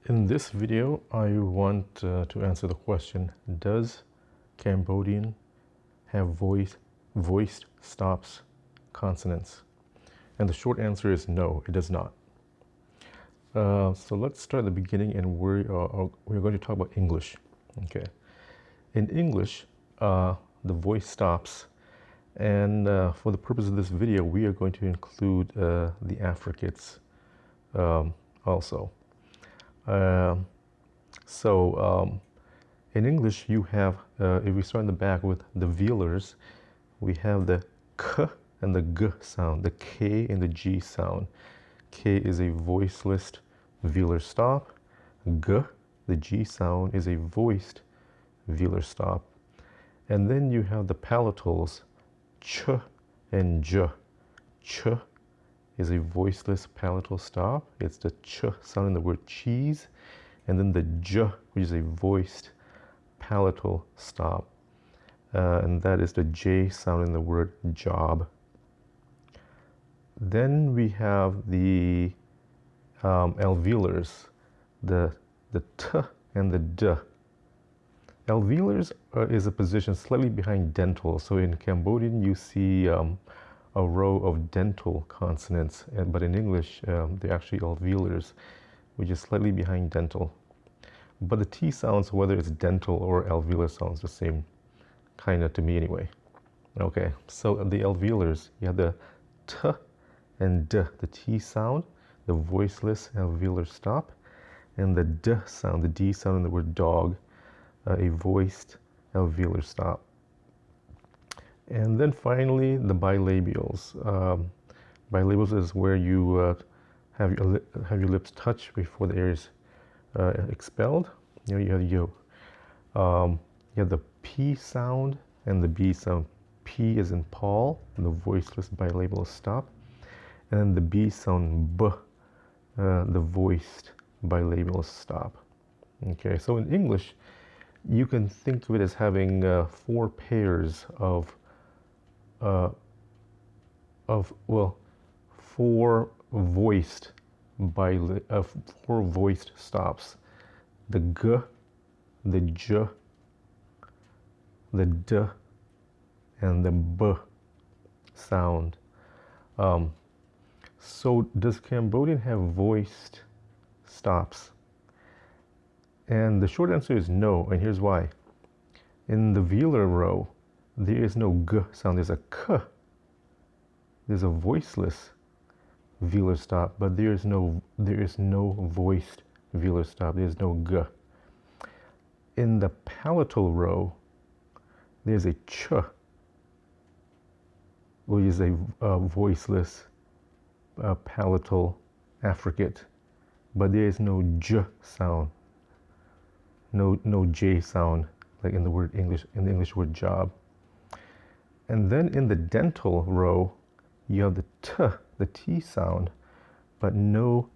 In this video, I want to answer the question, does Cambodian have voiced stops consonants? And the short answer is no, it does not. So let's start at the beginning, and we're going to talk about English. Okay, in English, the voice stops, and for the purpose of this video, we are going to include the affricates also. In English, you have, if we start in the back with the velars, we have the k and the g sound, the k and the g sound. K is a voiceless velar stop. G, the g sound, is a voiced velar stop. And then you have the palatals, ch and j. Ch is a voiceless palatal stop. It's the ch sound in the word cheese. And then the j, which is a voiced palatal stop. And that is the j sound in the word job. Then we have the alveolars, the t and the d. Alveolars is a position slightly behind dental. So in Cambodian, you see a row of dental consonants, but in English, they're actually alveolars, which is slightly behind dental. But the T sounds, whether it's dental or alveolar, sounds the same, kind of, to me anyway. Okay, so the alveolars, you have the T and D, the T sound, the voiceless alveolar stop, and the D sound, the D sound in the word dog, a voiced alveolar stop. And then finally, the bilabials. Bilabials is where you have your lips touch before the air is expelled. You have the P sound and the B sound. P is in Paul, the voiceless bilabial stop, and then the B sound, B, the voiced bilabial stop. Okay, so in English, you can think of it as having four pairs of four voiced four voiced stops: the g, the j, the d, and the b sound. So does Cambodian have voiced stops? And the short answer is no, and here's why. In the velar row, there is no g sound, there's a k. There's a voiceless velar stop, but there is no voiced velar stop, there's no g. In the palatal row, there's a ch, which is a voiceless palatal affricate, but there is no j sound, no j sound, like in the English word job. And then in the dental row, you have the t, the t sound, but no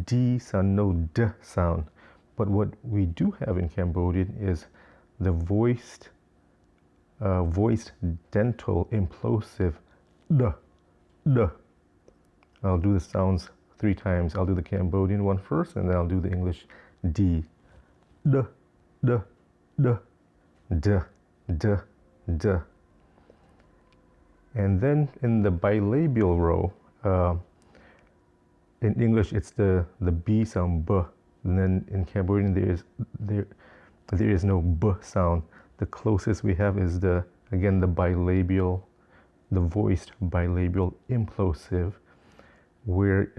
d sound, no d sound. But what we do have in Cambodian is the voiced dental implosive d, d. I'll do the sounds 3 times. I'll do the Cambodian one first, and then I'll do the English d. D, d, d, d, d, d. And then in the bilabial row, in English it's the B sound, b. And then in Cambodian there is no b sound. The closest we have is the bilabial, the voiced bilabial implosive, where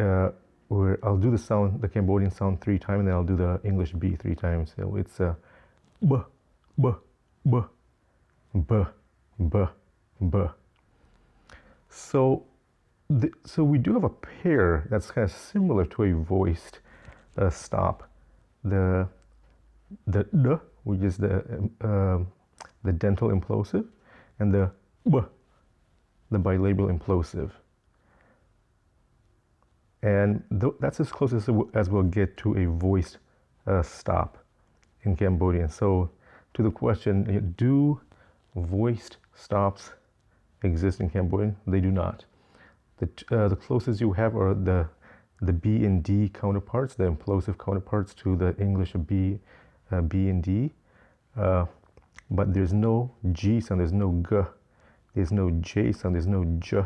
I'll do the Cambodian sound 3 times, and then I'll do the English B 3 times. So it's b, b, b, b, b, b. So we do have a pair that's kind of similar to a voiced stop. The d, which is the dental implosive, and the b, the bilabial implosive. And that's as close as we'll get to a voiced stop in Cambodian. So to the question, do voiced stops exist in Cambodian? They do not. The closest you have are the the B and D counterparts, the implosive counterparts to the English B and D. But there's no G sound, there's no G, there's no J sound, there's no J.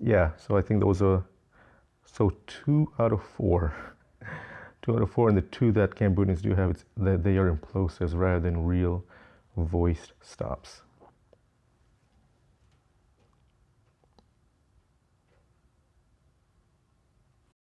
Yeah, so I think those are, so 2 out of 4. 2 out of 4, and the 2 that Cambodians do have, it's that they are implosives rather than real voiced stops.